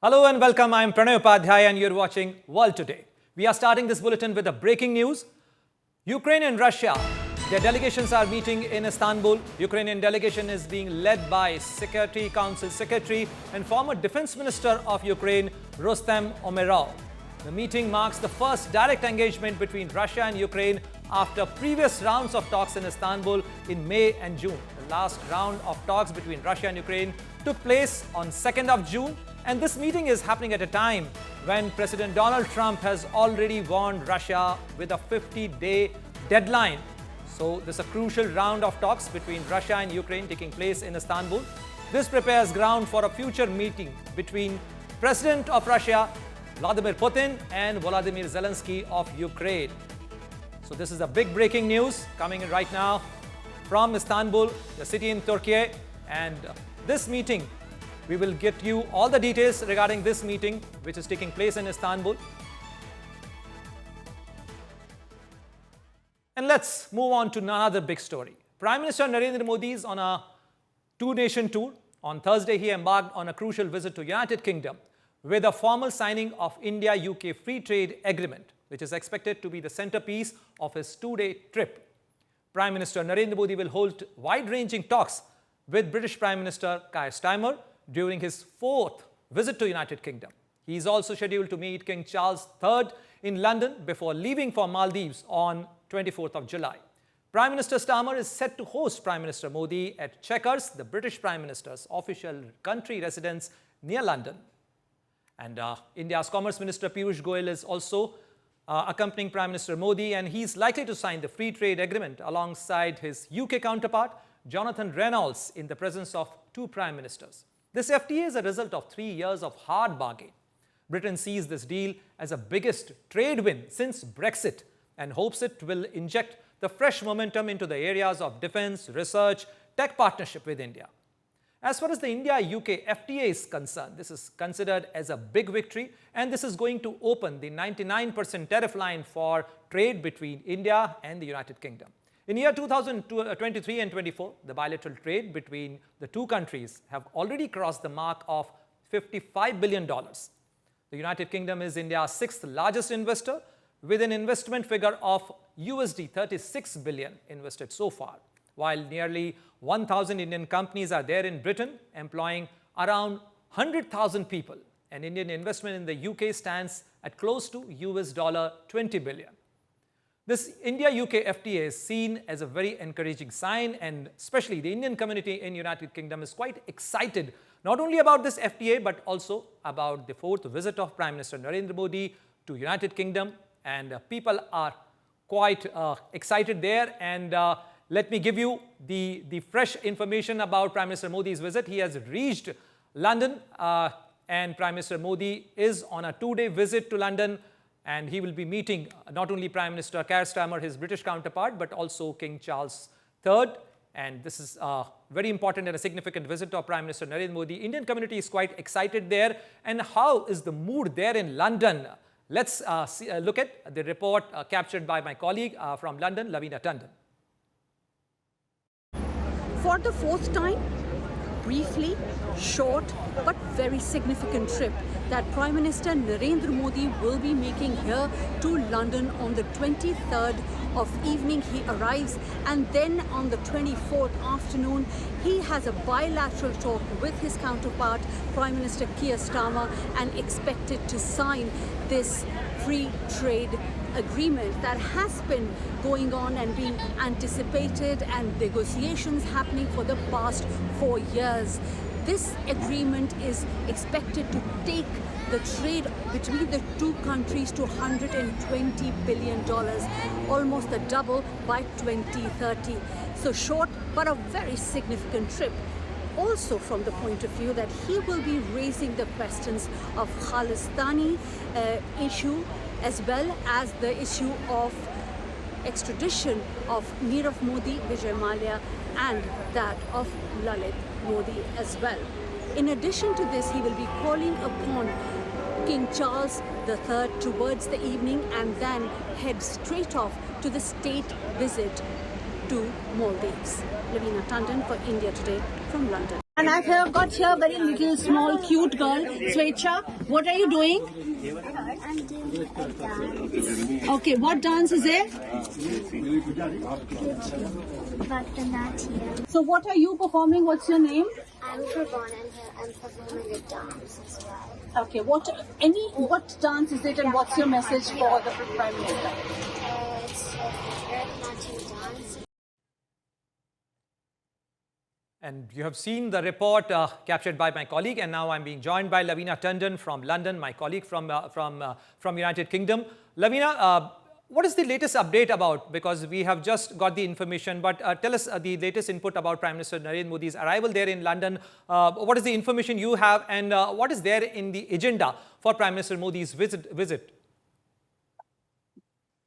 Hello and welcome. I am Pranay Upadhyay and you're watching World Today. We are starting this bulletin with the breaking news. Ukraine and Russia, their delegations are meeting in Istanbul. Ukrainian delegation is being led by Security Council Secretary and former Defense Minister of Ukraine, Rustem Umerov. The meeting marks the first direct engagement between Russia and Ukraine after previous rounds of talks in Istanbul in May and June. The last round of talks between Russia and Ukraine took place on 2nd of June. And this meeting is happening at a time when President Donald Trump has already warned Russia with a 50-day deadline. So this is a crucial round of talks between Russia and Ukraine taking place in Istanbul. This prepares ground for a future meeting between President of Russia, Vladimir Putin, and Volodymyr Zelensky of Ukraine. So this is a big breaking news coming in right now from Istanbul, the city in Turkey. And this meeting, we will get you all the details regarding this meeting, which is taking place in Istanbul. And let's move on to another big story. Prime Minister Narendra Modi is on a two-nation tour. On Thursday, he embarked on a crucial visit to United Kingdom with a formal signing of India-UK Free Trade Agreement, which is expected to be the centerpiece of his two-day trip. Prime Minister Narendra Modi will hold wide-ranging talks with British Prime Minister Keir Starmer during his fourth visit to United Kingdom. He is also scheduled to meet King Charles III in London before leaving for Maldives on 24th of July. Prime Minister Starmer is set to host Prime Minister Modi at Chequers, the British Prime Minister's official country residence near London. And India's Commerce Minister Piyush Goyal is also accompanying Prime Minister Modi, and he's likely to sign the free trade agreement alongside his UK counterpart, Jonathan Reynolds, in the presence of two prime ministers. This FTA is a result of 3 years of hard bargain. Britain sees this deal as the biggest trade win since Brexit and hopes it will inject the fresh momentum into the areas of defense, research, tech partnership with India. As far as the India-UK FTA is concerned, this is considered as a big victory, and this is going to open the 99% tariff line for trade between India and the United Kingdom. In year 2023 and 24, the bilateral trade between the two countries have already crossed the mark of $55 billion. The United Kingdom is India's sixth largest investor, with an investment figure of USD 36 billion invested so far, while nearly 1,000 Indian companies are there in Britain, employing around 100,000 people. And Indian investment in the UK stands at close to $20 billion. This India-UK FTA is seen as a very encouraging sign, and especially the Indian community in United Kingdom is quite excited not only about this FTA but also about the fourth visit of Prime Minister Narendra Modi to United Kingdom, and people are quite excited there. And let me give you the fresh information about Prime Minister Modi's visit. He has reached London and Prime Minister Modi is on a two-day visit to London. And he will be meeting not only Prime Minister Keir Starmer, his British counterpart, but also King Charles III. And this is a very important and a significant visit of Prime Minister Narendra Modi. Indian community is quite excited there. And how is the mood there in London? Let's look at the report captured by my colleague from London, Lavina Tandon. For the fourth time, briefly, short but very significant trip that Prime Minister Narendra Modi will be making here to London on the 23rd of evening. He arrives, and then on the 24th afternoon he has a bilateral talk with his counterpart Prime Minister Keir Starmer, and expected to sign this free trade agreement that has been going on and being anticipated, and negotiations happening for the past 4 years. This agreement is expected to take the trade between the two countries to $120 billion, almost the double by 2030. So short, but a very significant trip. Also from the point of view that he will be raising the questions of Khalistani issue, as well as the issue of extradition of Nirav Modi, Vijay Mallya, and that of Lalit Modi as well. In addition to this, he will be calling upon King Charles III towards the evening, and then head straight off to the state visit to Maldives. Lavina Tandon for India Today from London. And I've got here a very little, small, cute girl, Swecha. What are you doing? I'm doing a dance. Okay, what dance is it? Bharatanatyam. So what are you performing? What's your name? I'm Pravana and I'm performing a dance as well. Okay, what dance is it and what's your message for the Prime Minister? It's a Bharatanatyam dance. And you have seen the report captured by my colleague, and now I'm being joined by Lavina Tandon from London, my colleague from United Kingdom. Lavina, what is the latest update about? Because we have just got the information, but tell us the latest input about Prime Minister Narendra Modi's arrival there in London. What is the information you have, and what is there in the agenda for Prime Minister Modi's visit?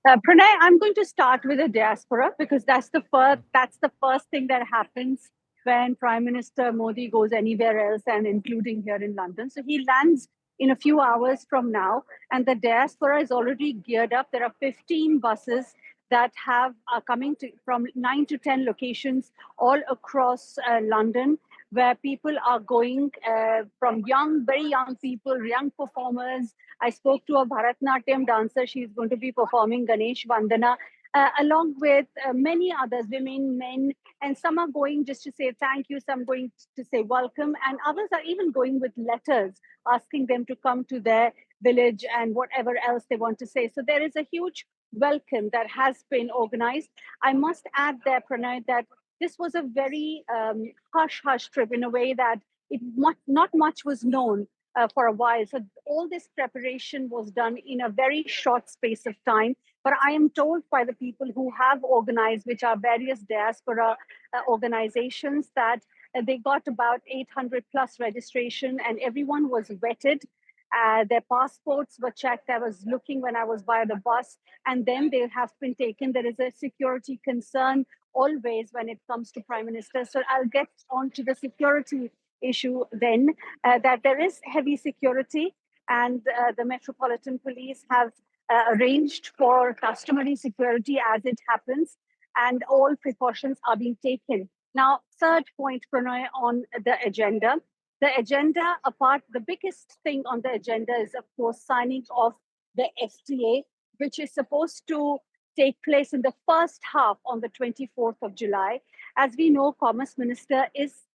Pranay, I'm going to start with the diaspora because that's the first thing that happens when Prime Minister Modi goes anywhere else, and including here in London. So he lands in a few hours from now, and the diaspora is already geared up. There are 15 buses that are coming from 9 to 10 locations all across London, where people are going from very young people, young performers. I spoke to a Bharatanatyam dancer. She's going to be performing Ganesh Vandana, along with many others, women, men, and some are going just to say thank you, some going to say welcome, and others are even going with letters asking them to come to their village and whatever else they want to say. So there is a huge welcome that has been organized. I must add there, Pranay, that this was a very hush-hush trip in a way that not much was known for a while. So all this preparation was done in a very short space of time. But I am told by the people who have organized, which are various diaspora organizations, that they got about 800 plus registration and everyone was vetted. Their passports were checked. I was looking when I was by the bus, and then they have been taken. There is a security concern always when it comes to Prime Minister. So I'll get on to the security issue then, that there is heavy security, and the Metropolitan Police have arranged for customary security as it happens, and all precautions are being taken. Now, third point, Pranay, on the agenda. The agenda, the biggest thing on the agenda is, of course, signing of the FTA, which is supposed to take place in the first half on the 24th of July. As we know, Commerce Minister is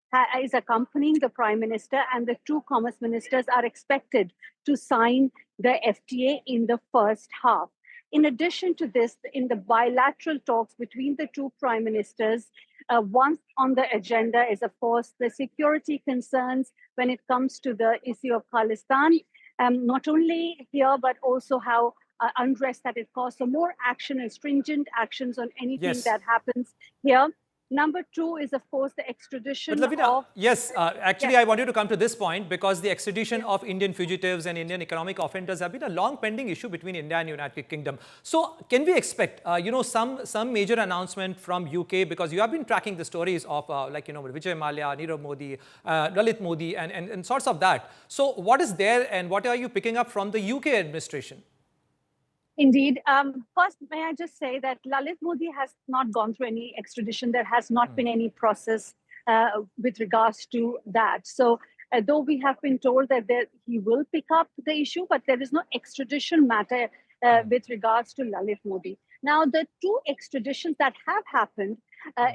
accompanying the Prime Minister, and the two Commerce Ministers are expected to sign the FTA in the first half. In addition to this, in the bilateral talks between the two Prime Ministers, one on the agenda is, of course, the security concerns when it comes to the issue of Khalistani, not only here, but also how unrest that it caused. So more action and stringent actions on anything that happens here. Number two is, of course, the extradition of... Yes, actually, I wanted to come to this point because the extradition of Indian fugitives and Indian economic offenders have been a long pending issue between India and United Kingdom. So can we expect, some major announcement from UK, because you have been tracking the stories of Vijay Mallya, Nirav Modi, Lalit Modi and sorts of that. So what is there and what are you picking up from the UK administration? Indeed. First, may I just say that Lalit Modi has not gone through any extradition. There has not been any process with regards to that. So though we have been told that he will pick up the issue, but there is no extradition matter with regards to Lalit Modi. Now, the two extraditions that have happened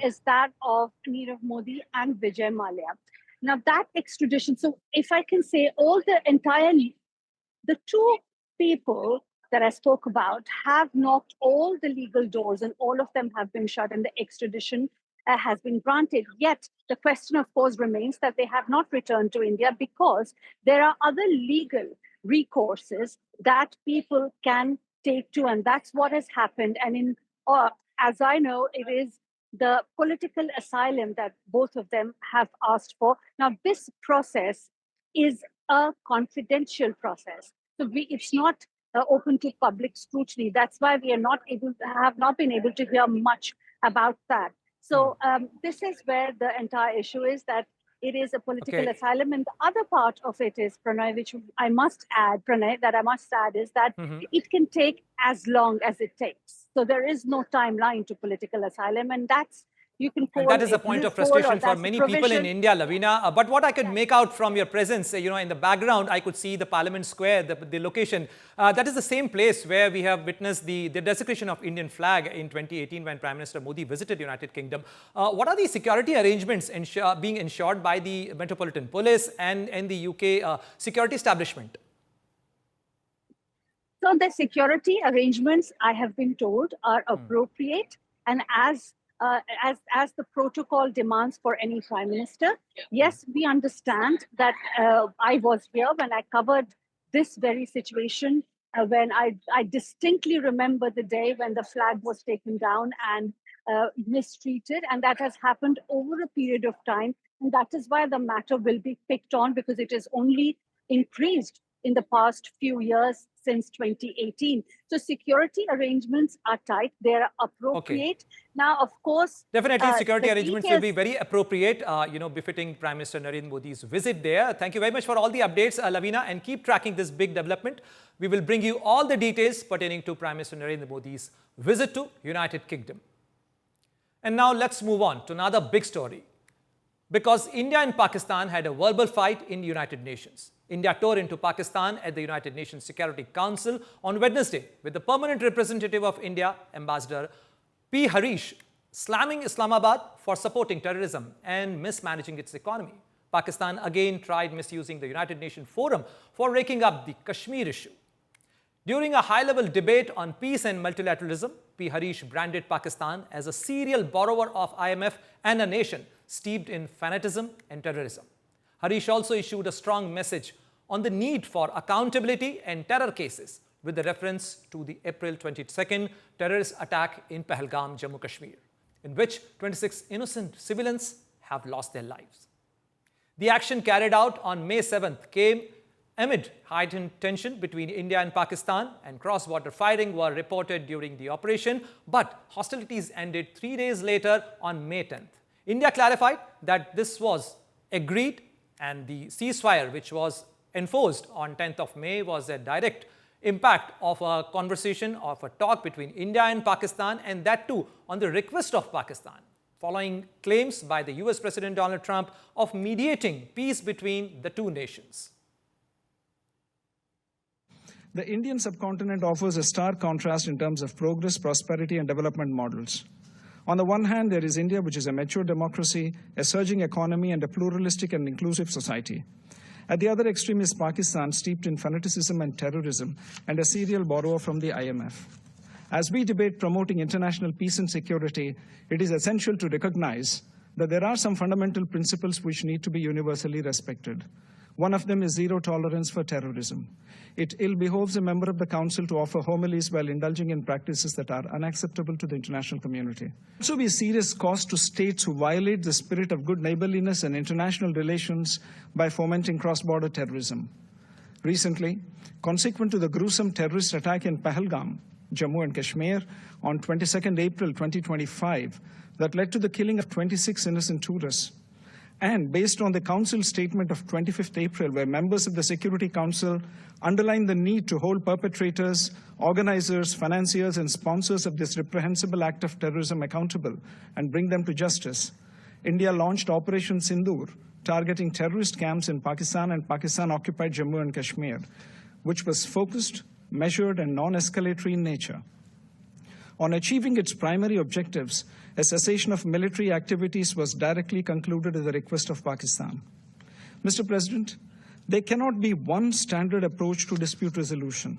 is that of Nirav Modi and Vijay Mallya. Now, that extradition, so if I can say the two people that I spoke about have knocked all the legal doors and all of them have been shut and the extradition has been granted. Yet the question, of course, remains that they have not returned to India because there are other legal recourses that people can take to, and that's what has happened. And as I know, it is the political asylum that both of them have asked for. Now, this process is a confidential process. So it's not open to public scrutiny. That's why we have not been able to hear much about that. So this is where the entire issue is, that it is a political asylum. And the other part of it is, Pranay, which I must add, is that it can take as long as it takes. So there is no timeline to political asylum. And that's You can And call that is it a point of loophole, frustration or for that's many a people in provision. India, Lavina. But what I could make out from your presence, in the background, I could see the Parliament Square, the location. That is the same place where we have witnessed the desecration of Indian flag in 2018 when Prime Minister Modi visited United Kingdom. What are the security arrangements being ensured by the Metropolitan Police and the UK security establishment? So the security arrangements, I have been told, are appropriate and as the protocol demands for any prime minister. Yes, we understand that. I was here when I covered this very situation. When I distinctly remember the day when the flag was taken down and mistreated, and that has happened over a period of time, and that is why the matter will be picked on, because it is only increased in the past few years since 2018. So security arrangements are tight. They're appropriate. Okay. Now, of course, Definitely, security arrangements will be details... very appropriate, befitting Prime Minister Narendra Modi's visit there. Thank you very much for all the updates, Lavina, and keep tracking this big development. We will bring you all the details pertaining to Prime Minister Narendra Modi's visit to United Kingdom. And now let's move on to another big story. Because India and Pakistan had a verbal fight in the United Nations. India tore into Pakistan at the United Nations Security Council on Wednesday, with the permanent representative of India, Ambassador P. Harish, slamming Islamabad for supporting terrorism and mismanaging its economy. Pakistan again tried misusing the United Nations Forum for raking up the Kashmir issue. During a high-level debate on peace and multilateralism, P. Harish branded Pakistan as a serial borrower of IMF and a nation steeped in fanatism and terrorism. Harish also issued a strong message on the need for accountability and terror cases, with the reference to the April 22nd terrorist attack in Pahalgam, Jammu Kashmir, in which 26 innocent civilians have lost their lives. The action carried out on May 7th came amid heightened tension between India and Pakistan, and cross-border fighting were reported during the operation, but hostilities ended 3 days later on May 10th. India clarified that this was agreed, and the ceasefire, which was enforced on 10th of May, was a direct impact of a conversation, of a talk between India and Pakistan, and that too on the request of Pakistan, following claims by the US President Donald Trump of mediating peace between the two nations. The Indian subcontinent offers a stark contrast in terms of progress, prosperity, and development models. On the one hand, there is India, which is a mature democracy, a surging economy, and a pluralistic and inclusive society. At the other extreme is Pakistan, steeped in fanaticism and terrorism, and a serial borrower from the IMF. As we debate promoting international peace and security, it is essential to recognize that there are some fundamental principles which need to be universally respected. One of them is zero tolerance for terrorism. It ill behoves a member of the Council to offer homilies while indulging in practices that are unacceptable to the international community. It will also be a serious cost to states who violate the spirit of good neighborliness and international relations by fomenting cross-border terrorism. Recently, consequent to the gruesome terrorist attack in Pahalgam, Jammu and Kashmir, on 22nd April 2025, that led to the killing of 26 innocent tourists, and based on the Council statement of 25th April, where members of the Security Council underlined the need to hold perpetrators, organizers, financiers, and sponsors of this reprehensible act of terrorism accountable and bring them to justice, India launched Operation Sindoor, targeting terrorist camps in Pakistan and Pakistan-occupied Jammu and Kashmir, which was focused, measured, and non-escalatory in nature. On achieving its primary objectives, a cessation of military activities was directly concluded at the request of Pakistan. Mr. President, there cannot be one standard approach to dispute resolution.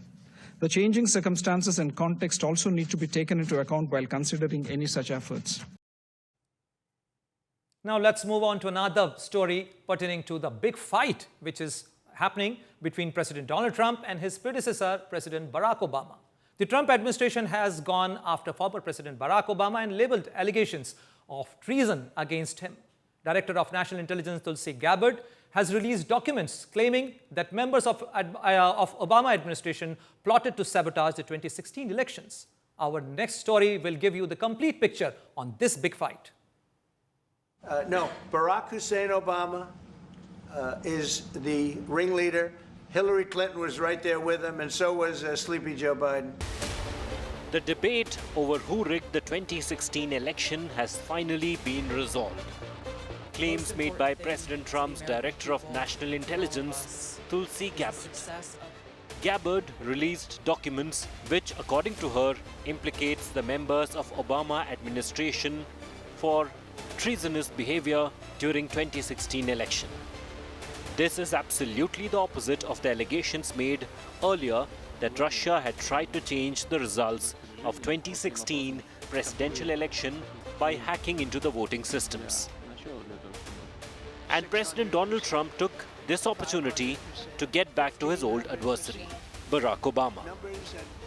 The changing circumstances and context also need to be taken into account while considering any such efforts. Now let's move on to another story pertaining to the big fight which is happening between President Donald Trump and his predecessor, President Barack Obama. The Trump administration has gone after former President Barack Obama and labeled allegations of treason against him. Director of National Intelligence Tulsi Gabbard has released documents claiming that members of Obama administration plotted to sabotage the 2016 elections. Our next story will give you the complete picture on this big fight. No, Barack Hussein Obama is the ringleader. Hillary Clinton was right there with him, and so was Sleepy Joe Biden. The debate over who rigged the 2016 election has finally been resolved. Claims made by President Trump's Director of National Intelligence, Tulsi Gabbard. Gabbard released documents which, according to her, implicates the members of Obama administration for treasonous behavior during 2016 election. This is absolutely the opposite of the allegations made earlier that Russia had tried to change the results of 2016 presidential election by hacking into the voting systems. And President Donald Trump took this opportunity to get back to his old adversary, Barack Obama.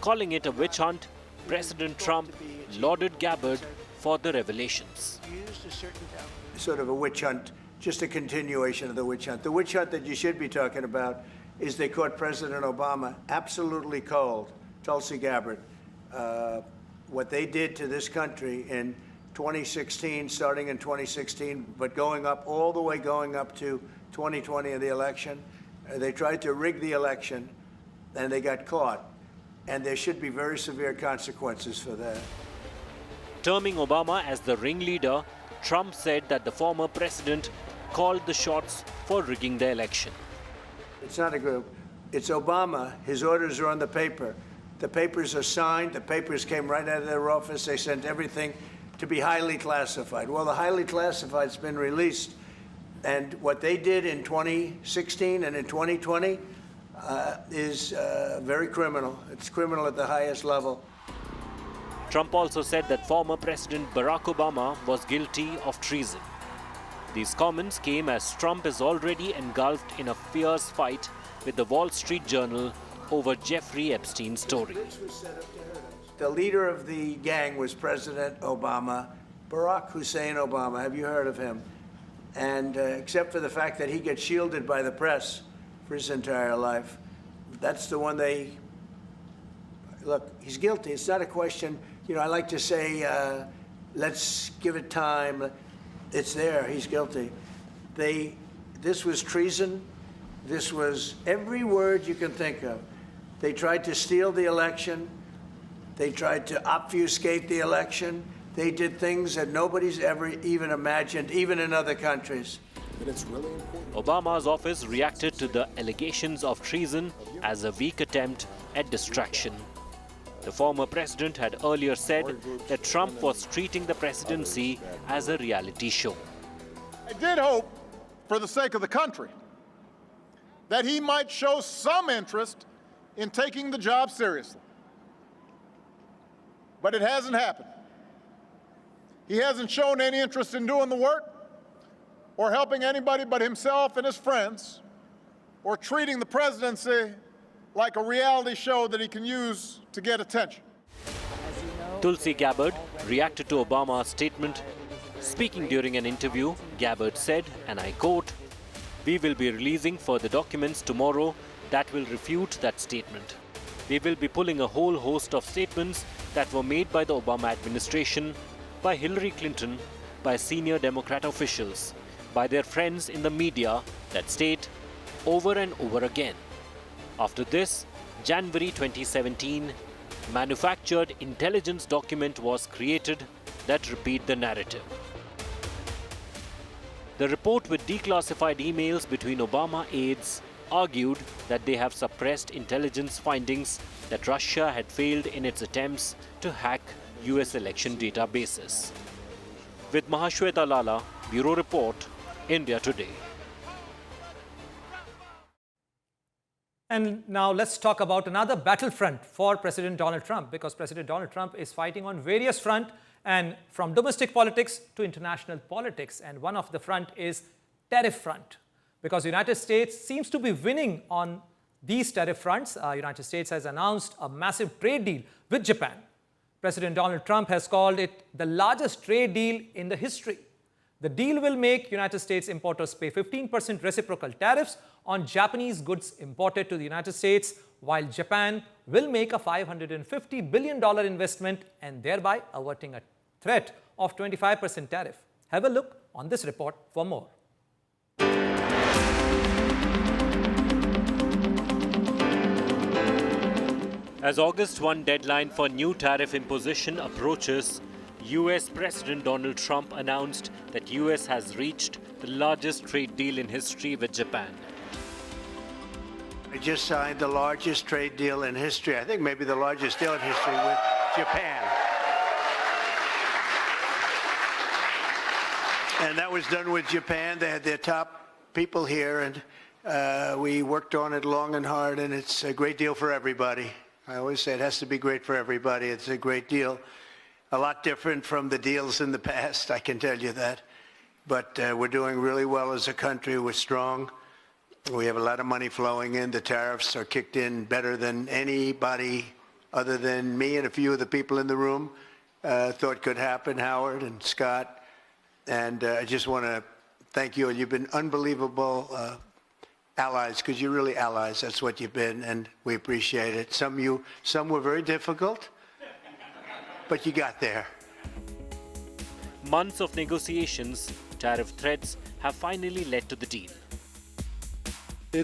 Calling it a witch hunt, President Trump lauded Gabbard for the revelations. Sort of a witch hunt, just a continuation of the witch hunt. The witch hunt that you should be talking about is they caught President Obama absolutely cold, Tulsi Gabbard. What they did to this country in 2016, starting in 2016, but going up all the way going up to 2020 in the election. They tried to rig the election, and they got caught. And there should be very severe consequences for that. Terming Obama as the ringleader, Trump said that the former president called the shots for rigging the election. It's not a group. It's Obama. His orders are on the paper. The papers are signed. The papers came right out of their office. They sent everything to be highly classified. Well, the highly classified's been released. And what they did in 2016 and in 2020 is very criminal. It's criminal at the highest level. Trump also said that former President Barack Obama was guilty of treason. These comments came as Trump is already engulfed in a fierce fight with the Wall Street Journal over Jeffrey Epstein's story. The leader of the gang was President Obama, Barack Hussein Obama. Have you heard of him? And except for the fact that he gets shielded by the press for his entire life, that's the one they... Look, he's guilty. It's not a question, you know, I like to say, let's give it time. It's there. He's guilty. This was treason. This was every word you can think of. They tried to steal the election. They tried to obfuscate the election. They did things that nobody's ever even imagined, even in other countries. But it's really important. Obama's office reacted to the allegations of treason as a weak attempt at distraction. The former president had earlier said that Trump was treating the presidency as a reality show. I did hope, for the sake of the country, that he might show some interest in taking the job seriously. But it hasn't happened. He hasn't shown any interest in doing the work or helping anybody but himself and his friends, or treating the presidency like a reality show that he can use to get attention. Tulsi Gabbard reacted to Obama's statement. Speaking during an interview, Gabbard said, and I quote, "We will be releasing further documents tomorrow that will refute that statement. We will be pulling a whole host of statements that were made by the Obama administration, by Hillary Clinton, by senior Democrat officials, by their friends in the media that state over and over again. After this, January 2017, manufactured intelligence document was created that repeat the narrative." The report with declassified emails between Obama aides argued that they have suppressed intelligence findings that Russia had failed in its attempts to hack US election databases. With Mahashweta Lala, Bureau Report, India Today. And now let's talk about another battlefront for President Donald Trump, because President Donald Trump is fighting on various fronts, and from domestic politics to international politics. And one of the front is tariff front, because the United States seems to be winning on these tariff fronts. United States has announced a massive trade deal with Japan. President Donald Trump has called it the largest trade deal in the history. The deal will make United States importers pay 15% reciprocal tariffs on Japanese goods imported to the United States, while Japan will make a $550 billion investment and thereby averting a threat of 25% tariff. Have a look on this report for more. As August 1 deadline for new tariff imposition approaches, US President Donald Trump announced that US has reached the largest trade deal in history with Japan. I just signed the largest trade deal in history, I think maybe the largest deal in history with Japan. And that was done with Japan. They had their top people here, and we worked on it long and hard, and it's a great deal for everybody. I always say it has to be great for everybody. It's a great deal. A lot different from the deals in the past, I can tell you that. But we're doing really well as a country. We're strong. We have a lot of money flowing in. The tariffs are kicked in better than anybody other than me and a few of the people in the room thought could happen, Howard and Scott. And I just want to thank you. You've been unbelievable allies, because you're really allies. That's what you've been, and we appreciate it. Some were very difficult, but you got there. Months of negotiations, tariff threats have finally led to the deal. We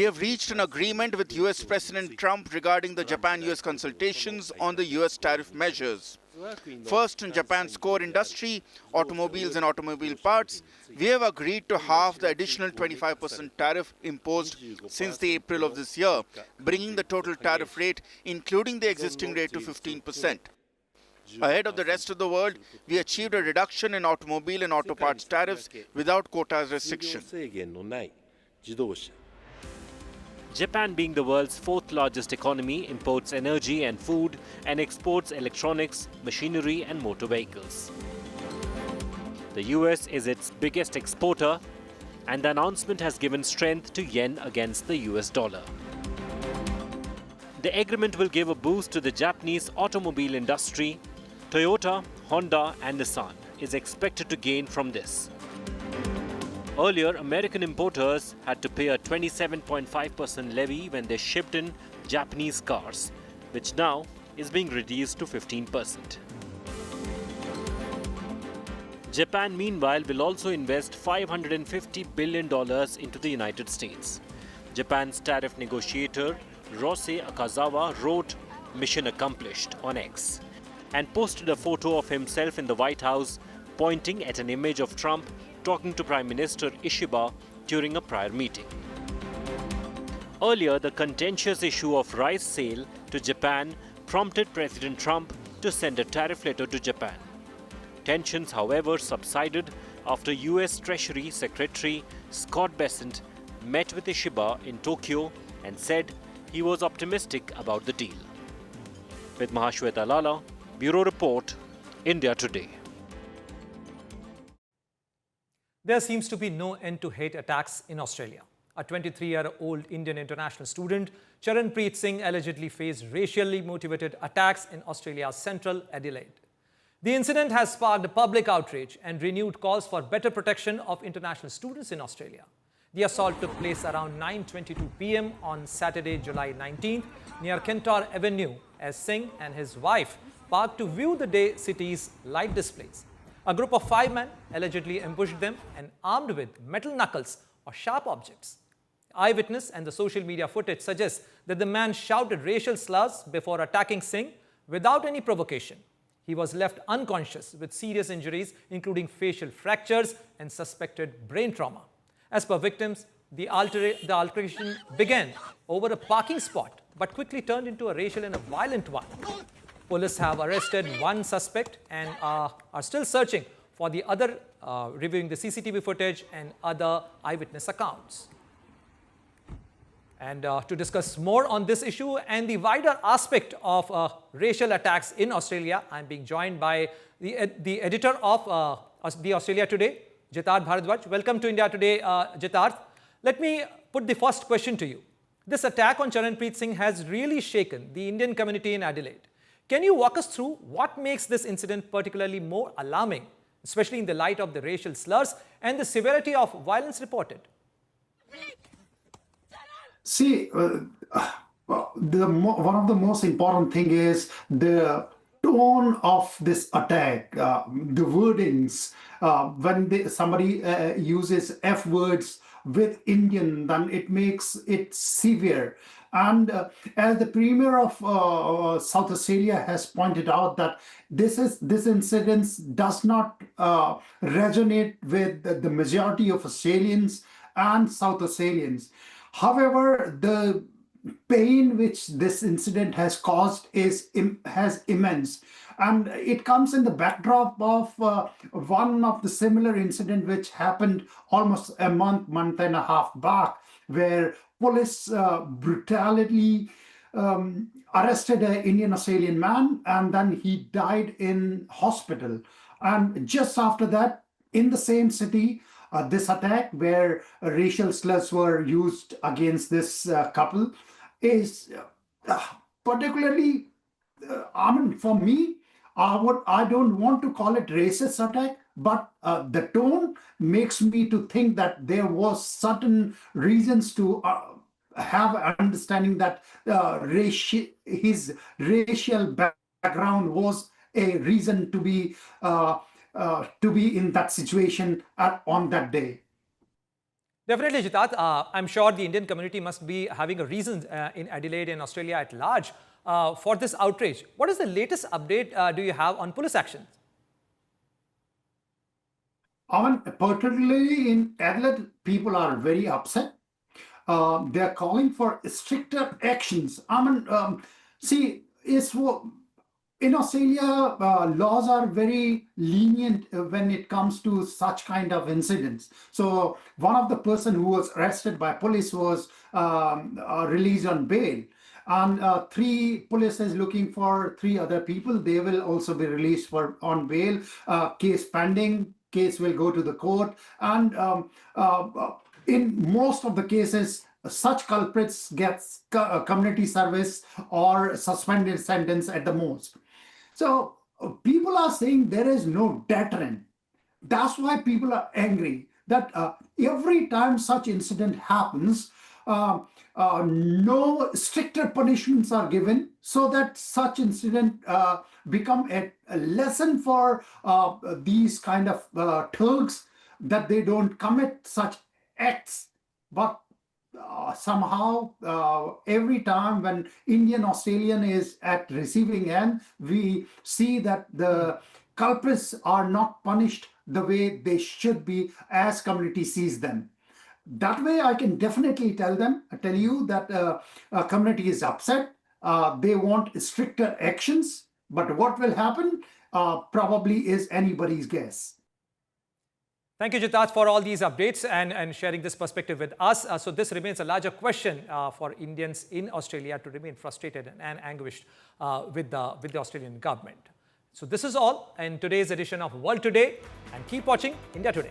have reached an agreement with US President Trump regarding the Japan-US consultations on the US tariff measures. First, in Japan's core industry, automobiles and automobile parts, we have agreed to halve the additional 25% tariff imposed since the April of this year, bringing the total tariff rate, including the existing rate, to 15%. Ahead of the rest of the world, we achieved a reduction in automobile and auto parts tariffs without quotas restriction. Japan, being the world's fourth largest economy, imports energy and food and exports electronics, machinery and motor vehicles. The US is its biggest exporter, and the announcement has given strength to yen against the US dollar. The agreement will give a boost to the Japanese automobile industry. Toyota, Honda and Nissan is expected to gain from this. Earlier, American importers had to pay a 27.5% levy when they shipped in Japanese cars, which now is being reduced to 15%. Japan, meanwhile, will also invest $550 billion into the United States. Japan's tariff negotiator, Rose Akazawa, wrote "Mission accomplished" on X and posted a photo of himself in the White House pointing at an image of Trump talking to Prime Minister Ishiba during a prior meeting. Earlier, the contentious issue of rice sale to Japan prompted President Trump to send a tariff letter to Japan. Tensions, however, subsided after US Treasury Secretary Scott Bessent met with Ishiba in Tokyo and said he was optimistic about the deal. With Mahashweta Lala, Bureau Report, India Today. There seems to be no end to hate attacks in Australia. A 23-year-old Indian international student, Charanpreet Singh, allegedly faced racially motivated attacks in Australia's central Adelaide. The incident has sparked public outrage and renewed calls for better protection of international students in Australia. The assault took place around 9:22 p.m. on Saturday, July 19th, near Kentore Avenue, as Singh and his wife parked to view the city's light displays. A group of 5 men allegedly ambushed them and armed with metal knuckles or sharp objects. Eyewitness and the social media footage suggests that the man shouted racial slurs before attacking Singh without any provocation. He was left unconscious with serious injuries, including facial fractures and suspected brain trauma. As per victims, the altercation began over a parking spot but quickly turned into a racial and a violent one. Police have arrested one suspect and are still searching for the other, reviewing the CCTV footage and other eyewitness accounts. And to discuss more on this issue and the wider aspect of racial attacks in Australia, I'm being joined by the editor of the Australia Today, Jitarth Bharadwaj. Welcome to India Today, Jitarth. Let me put the first question to you. This attack on Charanpreet Singh has really shaken the Indian community in Adelaide. Can you walk us through what makes this incident particularly more alarming, especially in the light of the racial slurs and the severity of violence reported? See, one of the most important thing is the tone of this attack, the wordings. When somebody uses F words, with Indian, then it makes it severe. And as the Premier of South Australia has pointed out, that this incident does not resonate with the majority of Australians and South Australians. However, the pain which this incident has caused has immense, and it comes in the backdrop of one of the similar incident which happened almost a month and a half back, where police brutally arrested an Indian Australian man, and then he died in hospital. And just after that, in the same city, this attack where racial slurs were used against this couple is particularly, for me, I don't want to call it racist attack, but the tone makes me to think that there was certain reasons to have an understanding that his racial background was a reason to be in that situation on that day. Definitely, Jitat. I'm sure the Indian community must be having a reason in Adelaide and Australia at large for this outrage. What is the latest update do you have on police actions? Particularly in Adelaide, people are very upset. They're calling for stricter actions. In Australia, laws are very lenient when it comes to such kind of incidents. So one of the person who was arrested by police was released on bail. And 3 police is looking for 3 other people. They will also be released on bail. Case pending. Case will go to the court. And in most of the cases, such culprits get community service or suspended sentence at the most. So people are saying there is no deterrent. That's why people are angry that every time such incident happens, no stricter punishments are given, so that such incident become a lesson for these kind of thugs, that they don't commit such acts. But somehow every time when Indian Australian is at receiving end, we see that the culprits are not punished the way they should be as community sees them. That way I can definitely tell you that community is upset. They want stricter actions, but what will happen probably is anybody's guess. Thank you, Jitat, for all these updates and sharing this perspective with us. So this remains a larger question for Indians in Australia to remain frustrated and anguished with the Australian government. So this is all in today's edition of World Today, and keep watching India Today.